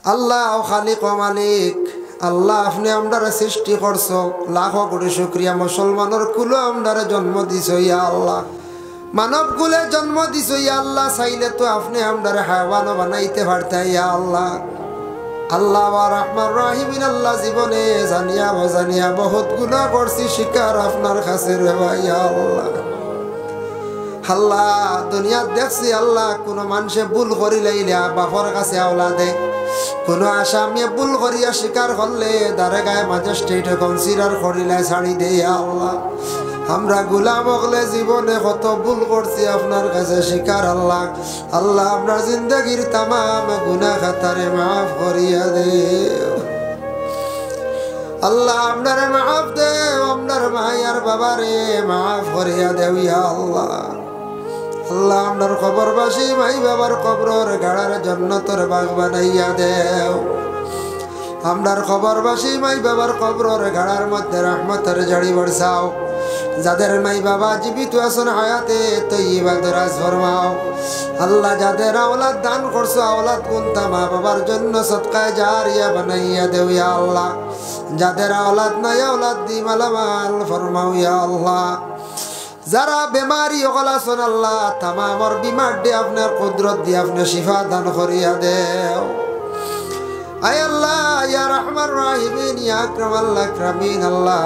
আল্লাহ ও খালিক ও মালিক আল্লাহ আপনি আমরারে সৃষ্টি করছো লাখ কোটি শুকরিয়া মুসলমানের কুলে আমরারে জন্ম দিছো ইয়া আল্লাহ মানব কুলে জন্ম দিছো ইয়া আল্লাহ চাইলে তো আপনি আমরারে হায়াওয়ানও বানাইতে পারতেন ইয়া আল্লাহ আল্লাহ ওয়া রহমান রহিমিন আল্লাহ জীবনে জানিয়া অজানিয়া বহুত গুনাহ করছি শিকার আপনার কাছে রে ভাই ইয়া আল্লাহ আল্লাহ দুনিয়া দেখছি আল্লাহ কোন মানুষে ভুল করিলাইলা বাপর কাছে আওলাদে কোন আসামি ভুল করিয়া স্বীকার করলে দারে গায়ে ম্যাজিস্ট্রেটে কনসিডার করিলে ছাড়ি দে আল্লাহ আমরা গোলাম হলে জীবনে কত ভুল করছি আপনার কাছে স্বীকার আল্লাহ আল্লাহ আমরা জিন্দগির তামাম গুনাহ খাতারে মাফ করিয়া দে আল্লাহ আমরারে মাফ দে আমরার মায়ার বাবারে মাফ করিয়া দেও ইয়া আল্লাহ আল্লাহ আমরার কবরবাসী মাই বাবার কবরের গাড়ার জান্নাতের বাগ বানাইয়া দেও আমরার কবরবাসী মাই বাবার কবরের গাড়ার মধ্যে রহমতের ঝাড়ি বর্ষাও যাদের মাই বাবা জীবিত আছেন হায়াতে তৈয়বা দরাজ ফরমাও আল্লাহ যাদের আওলাদ দান করছো আওলাদ গুনতা মা বাবার জন্য সদকায়ে জারিয়া বানাইয়া দেও ইয়া আল্লাহ যাদের আওলাদ নাই আওলাদ দি মালামাল ফরমাও ইয়া আল্লাহ যারা বেমারি ওগল আছেন আল্লাহ তামামর বিমার দিয়ে আপনার কুদরত দিয়ে আপনার শিফা দান করিয়া দেও আয় আল্লাহ ইয়া রহমান রাহিমিন ইয়া আকরামাল আকরামিন আল্লাহ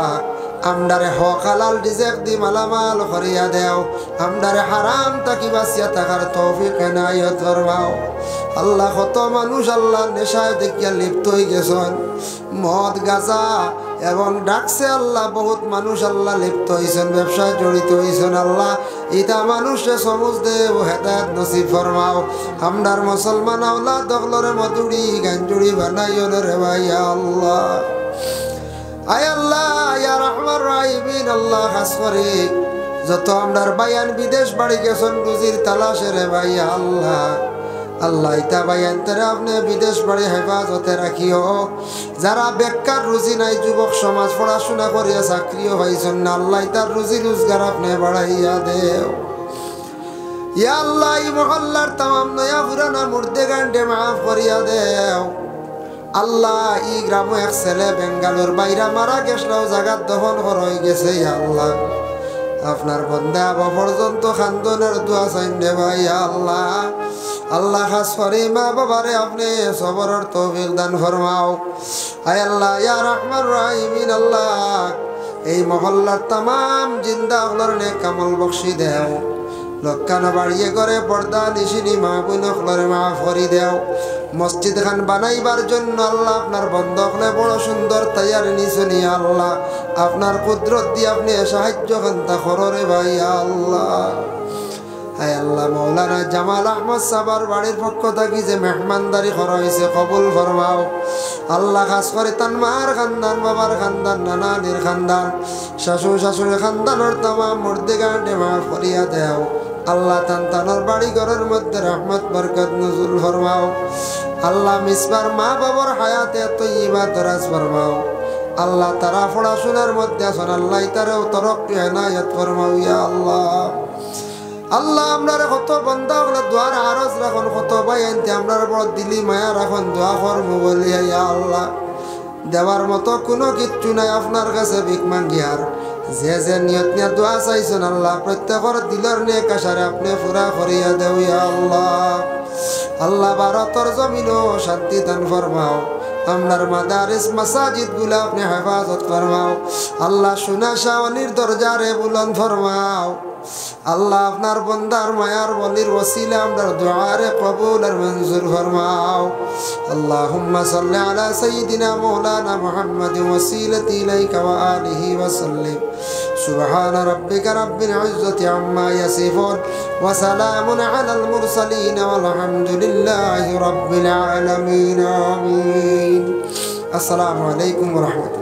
আমদারে হক হালাল রিজিক দি মালামাল করিয়া দেও আমদারে হারাম তাকি বাঁচিয়া থাকার তৌফিক এনায়েত ফরমাও আল্লাহ কত মানুষ আল্লাহ নেশায় দেখিয়া লিপ্ত হয়ে গেছেন মদ গাঁজা এবং ডাকছে আল্লাহ বহুত মানুষ আল্লাহ লিপ্ত হয়েছেন ব্যবসায় জড়িত হয়েছেন আল্লাহ ইটা মানুষে সমুজ দে ও হেদায়ত নসিব ফরমাও আমদার মুসলমান আওলাদ দখলরে মধুরি গাঞ্জুরি বানাইও রে ভাই আল্লাহ আয় আল্লাহ ইয়া রহমান রাহিমিন আল্লাহ খাস করে যত আমরার বায়ান বিদেশ বাড়ি গেছেন রুজির তালাশে রে ভাই আল্লাহ আল্লাহ ইতা বায়ান তেরে আপনি বিদেশ বাড়ি হেফাজতে রাখিও যারা বেকার রুজি নাই যুবক সমাজ পড়াশোনা করিয়া চাকরিও পাইছেন না আল্লাহ ইতার রুজি রোজগার আপনি বাড়াইয়া দেও ইয়া আল্লাহ এই মহল্লার তামাম নয়া পুরানা মুর্দে গান্ডে মাফ করিয়া দেও আল্লাহ এই গ্রাম এক ছেলে বেঙ্গালোর বাইরা মারা গেছিল জায়গার দহন করা হয়ে গেছে আল্লাহ আপনার বন্ধা আবা পর্যন্ত খান্দনের দোয়া চাইন দে ভাই আল্লাহ আল্লাহ খাস করে মা বাবারে আপনি সবরের তৌফিক দান ফরমাও আয় আল্লাহ ইয়া রহমান রাহিমিন আল্লাহ এই মহল্লার তামাম জিন্দা হলার নেক কামল বখশি দেও লক্ষানা বাড়িয়ে করে পর্দা নিশিনি মা বোন হলরে মাফ করি দেও মসজিদ খান বানাইবার জন্য আল্লাহ আপনার বন্ধ হলে বড় সুন্দর তৈয়ার নিশনি আল্লাহ আপনার কুদরত দিয়ে আপনি সাহায্য খান্তা কররে ভাই আল্লাহ হায় আল্লাহ মৌলানা জামাল আহমদ সাবার বাড়ির পক্ষ থাকি যে মেহমানদারি করা হয়েছে কবুল ফরমাও আল্লাহ খাস করে তান মার খানদান বাবার খানদান নানানির খানদান শাশুড় শাশুড়ি খানদানোর তামাম মুর্দে গান্ডে মাফ করিয়া দেও আল্লাহ তানতানোর বাড়ি ঘরের মধ্যে রহমত বরকত নজুল ফরমাও আল্লাহ মিসবার মা বাবার হায়াতে তৈয়বা দরাজ ফরমাও আল্লাহ তারা পড়াশোনার মধ্যে আছেন আল্লাহ তারাও তরক্কি এনায়েত ফরমাও ইয়া আল্লাহ আল্লাহ আপনার কত বন্ধা হলে দোয়ার আরজ রাখন কত ভাই আনতে আপনার বড় দিলি মায়া রাখন দোয়া করবো বলিয়া ইয়া আল্লাহ দেওয়ার মতো কোনো কিচ্ছু নাই আপনার কাছে ভিক মাঙ্গিয়ার যে যে নিয়ত নিয়ে দোয়া চাইছেন আল্লাহ প্রত্যেকের দিলের নেক আশারে আপনি পুরা করিয়া দেও ইয়া আল্লাহ আল্লাহ ভারতের জমিনও শান্তি দান ফরমাও আমরার মাদারিস মাসাজিদ গুলা আপনি হেফাজত ফরমাও আল্লাহ সুনা শাওয়ানির দরজারে বুলন্দ ফরমাও আল্লাহ আপনার বন্দার মায়ার বলির ওসিলা আমরার দুআরে কবুল আর মঞ্জুর ফরমাও আল্লাহুম্মা সাল্লি আলা সাইয়্যিদিনা মাওলানা মুহাম্মাদিন ওয়াসিলাতি ইলাইকা ওয়া আলিহি ওয়া সাল্লিম সুবহানা রাব্বিকা রাব্বিল ইজ্জাতি আম্মা ইয়াসিফুন ওয়া সালামুন আলাল মুরসালিন ওয়ালহামদুলিল্লাহি রাব্বিল আলামিন আমিন আসসালামু আলাইকুম ওয়া রাহমাতুল্লাহ।